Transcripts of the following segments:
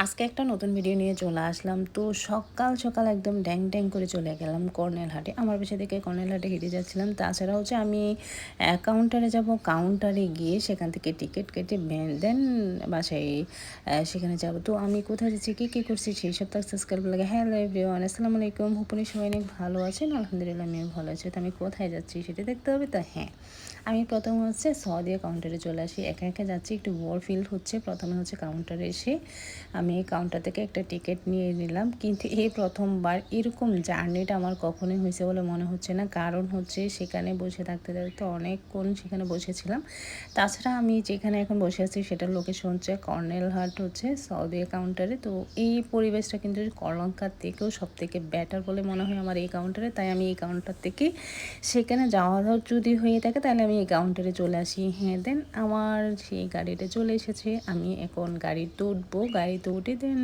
আজকে একটা নতুন ভিডিও নিয়ে চলে আসলাম। তো সকাল সকাল একদম ড্যাং ড্যাং করে চলে গেলাম কর্নেল হাটে। আমার বাসা থেকে কর্নেল হাটে হেঁটে যাচ্ছিলাম। তাছাড়া হচ্ছে আমি কাউন্টারে যাব। কাউন্টারে গিয়ে সেখান থেকে টিকিট কেটে দেন বাসায় সেখানে যাব। তো আমি কোথায় যাচ্ছি, কী করছি সেই সব সাবস্ক্রাইব লাগে। হ্যালো এভরিওয়ান, আসসালামু আলাইকুম। হোপনি সবাই অনেক ভালো আছেন। আলহামদুলিল্লাহ আমিও ভালো আছি। তো আমি কোথায় যাচ্ছি সেটা দেখতে হবে। তো হ্যাঁ, আমি প্রথম হচ্ছে সৌদিয়া কাউন্টারে চলে আসি। একা একা যাচ্ছি, একটু বোর ফিল হচ্ছে। প্রথমে হচ্ছে কাউন্টারে এসে আমি কাউন্টার থেকে একটা টিকিট নিয়ে নিলাম। কিন্তু এই প্রথমবার এরকম জার্নিটা আমার কখনোই হয়েছে বলে মনে হচ্ছে না। কারণ হচ্ছে সেখানে বসে থাকতে থাকতে অনেকক্ষণ সেখানে বসেছিলাম। তাছাড়া আমি যেখানে এখন বসে আছি সেটার লোকেশন হচ্ছে কর্নেল হাট হচ্ছে সৌদিয়া কাউন্টারে। তো এই পরিবেশটা কিন্তু শ্রীলঙ্কার থেকেও সব থেকে বেটার বলে মনে হয় আমার এই কাউন্টারে। তাই আমি এই কাউন্টার থেকে সেখানে যাওয়া যদি হয়ে থাকে তাহলে আমি এই কাউন্টারে চলে আসি। হ্যাঁ, দেন আমার সেই গাড়িটা চলে এসেছে। আমি এখন গাড়িতে উঠবো। গাড়িতে উঠে দেন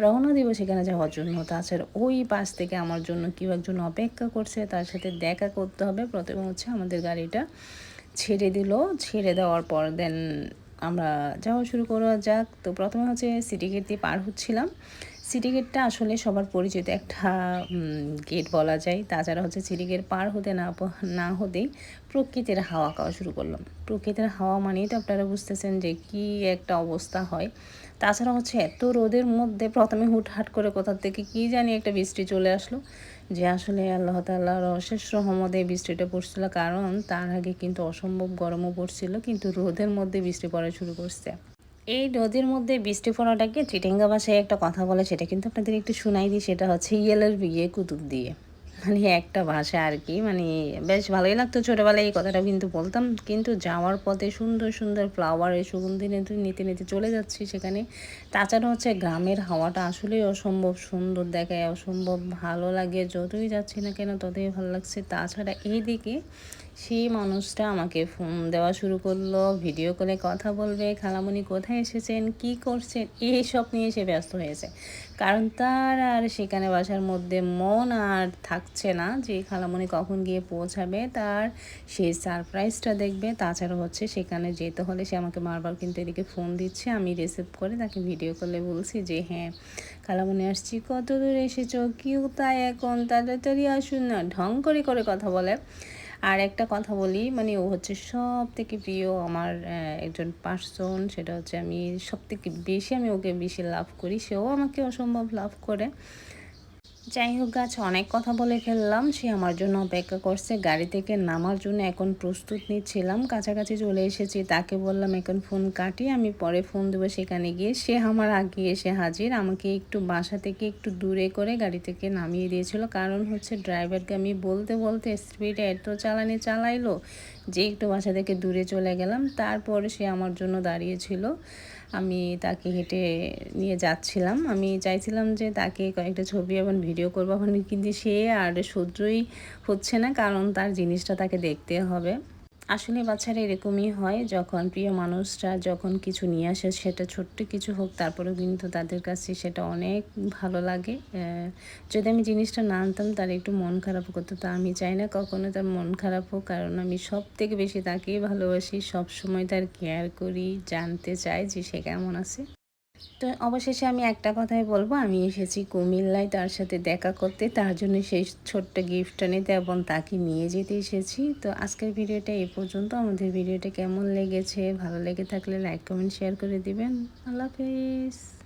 রওনা দিব সেখানে যাওয়ার জন্য। তাছাড়া ওই পাশ থেকে আমার জন্য কেউ একজন অপেক্ষা করছে, তার সাথে দেখা করতে হবে। প্রথমে হচ্ছে আমাদের গাড়িটা ছেড়ে দিল। ছেড়ে দেওয়ার পর দেন আমরা যাওয়া শুরু করা যাক। তো প্রথমে হচ্ছে সিটি গেট দিয়ে পার হচ্ছিলাম। সিটি গেটটা আসলে সবার পরিচিত একটা গেট বলা যায়। তাছাড়া হচ্ছে সিটি গেট পার হতে না হতেই প্রকৃতির হাওয়া খাওয়া শুরু করলাম। প্রকৃতির হাওয়া মানেই তো আপনারা বুঝতেছেন যে কী একটা অবস্থা হয়। তাছাড়া হচ্ছে এত রোদের মধ্যে প্রথমে হুটহাট করে কোথা থেকে কী জানি একটা বৃষ্টি চলে আসলো, যে আসলে আল্লাহ তাআলার অশেষ রহমতে বৃষ্টিটা পড়ছিল। কারণ তার আগে কিন্তু অসম্ভব গরমও পড়ছিল, কিন্তু রোদের মধ্যে বৃষ্টি পড়া শুরু করছে। এই রোদের মধ্যে বৃষ্টি পড়াটাকে চিটিঙ্গা ভাষায় একটা কথা বলে, সেটা কিন্তু আপনাদের একটু শোনাই দিই। সেটা হচ্ছে ইয়েলের বিয়ে কুতুব দিয়ে, মানে একটা ভাষা আর কি। মানে বেশ ভালোই লাগতো ছোটোবেলায় এই কথাটা কিন্তু বলতাম। কিন্তু যাওয়ার পথে সুন্দর সুন্দর ফ্লাওয়ারের সুগন্ধি নিতে নিতে নিতে চলে যাচ্ছি সেখানে। তাছাড়া হচ্ছে গ্রামের হাওয়াটা আসলেই অসম্ভব সুন্দর দেখায়, অসম্ভব ভালো লাগে। যতই যাচ্ছি না কেন ততই ভালো লাগছে। তাছাড়া এইদিকে সেই মানুষটা আমাকে ফোন দেওয়া শুরু করলো, ভিডিও কলে কথা বলবে, খালামণি কোথায় এসেছেন, কি করছেন, এইসব নিয়ে সে ব্যস্ত হয়েছে। কারণ তার আর সেখানে বাসার মধ্যে মন আর থাকছে না যে খালামণি কখন গিয়ে পৌঁছাবে, তার সেই সারপ্রাইজটা দেখবে। তাছাড়া হচ্ছে সেখানে যেতে হলে সে আমাকে বারবার কিন্তু এদিকে ফোন দিচ্ছে। আমি রিসিভ করে তাকে ভিডিও কলে বলছি যে হ্যাঁ খালামণি আসছি, কত দূর এসেছো, কি তাই এখন তাড়াতাড়ি আসুন না, ঢং করে করে কথা বলে। আর একটা কথা বলি, মানে ও হচ্ছে সব থেকে প্রিয় আমার একজন পার্সন। সেটা হচ্ছে আমি সব থেকে বেশি আমি ওকে বেশি লাভ করি, সেও আমাকে অসম্ভব লাভ করে। যাই হোক গাছ, অনেক কথা বলে ফেললাম। সে আমার জন্য অপেক্ষা করছে গাড়ি থেকে নামার জন্য। এখন প্রস্তুত নিচ্ছিলাম, কাছাকাছি চলে এসেছি। তাকে বললাম এখন ফোন কাটি, আমি পরে ফোন দেবো। সেখানে গিয়ে সে আমার আগে এসে হাজির। আমাকে একটু বাসা থেকে একটু দূরে করে গাড়ি থেকে নামিয়ে দিয়েছিল। কারণ হচ্ছে ড্রাইভারকে আমি বলতে বলতে স্পিডে এত চালাইলো যে একটু বাসা থেকে দূরে চলে গেলাম। তারপরে সে আমার জন্য দাঁড়িয়েছিল। আমি তাকে হেঁটে নিয়ে যাচ্ছিলাম। আমি চাইছিলাম যে তাকে কয়েকটা ছবি এবং ভিডিও করবো, কিন্তু সে আর সহ্যই হচ্ছে না, কারণ তার জিনিসটা তাকে দেখতে হবে। আসলে বাচ্চারা এরকমই হয়, যখন প্রিয় মানুষরা যখন কিছু নিয়ে আসে, সেটা ছোট্ট কিছু হোক, তারপরেও কিন্তু তাদের কাছে সেটা অনেক ভালো লাগে। যদি আমি জিনিসটা না আনতাম তার একটু মন খারাপ করতো। তা আমি চাই না কখনো তার মন খারাপ হোক, কারণ আমি সব থেকে বেশি তাকেই ভালোবাসি। সব সময় তার কেয়ার করি, জানতে চাই যে সে কেমন আছে। তো অবশেষে আমি একটা কথাই বলবো, আমি এসেছি কুমিল্লায় তার সাথে দেখা করতে, তার জন্য সেই ছোট্ট গিফটটা নিতে এবং তাকে নিয়ে যেতে এসেছি। তো আজকের ভিডিওটা এই পর্যন্ত। আমাদের ভিডিওটা কেমন লেগেছে, ভালো লেগে থাকলে লাইক কমেন্ট শেয়ার করে দিবেন। আল্লাহ হাফেজ।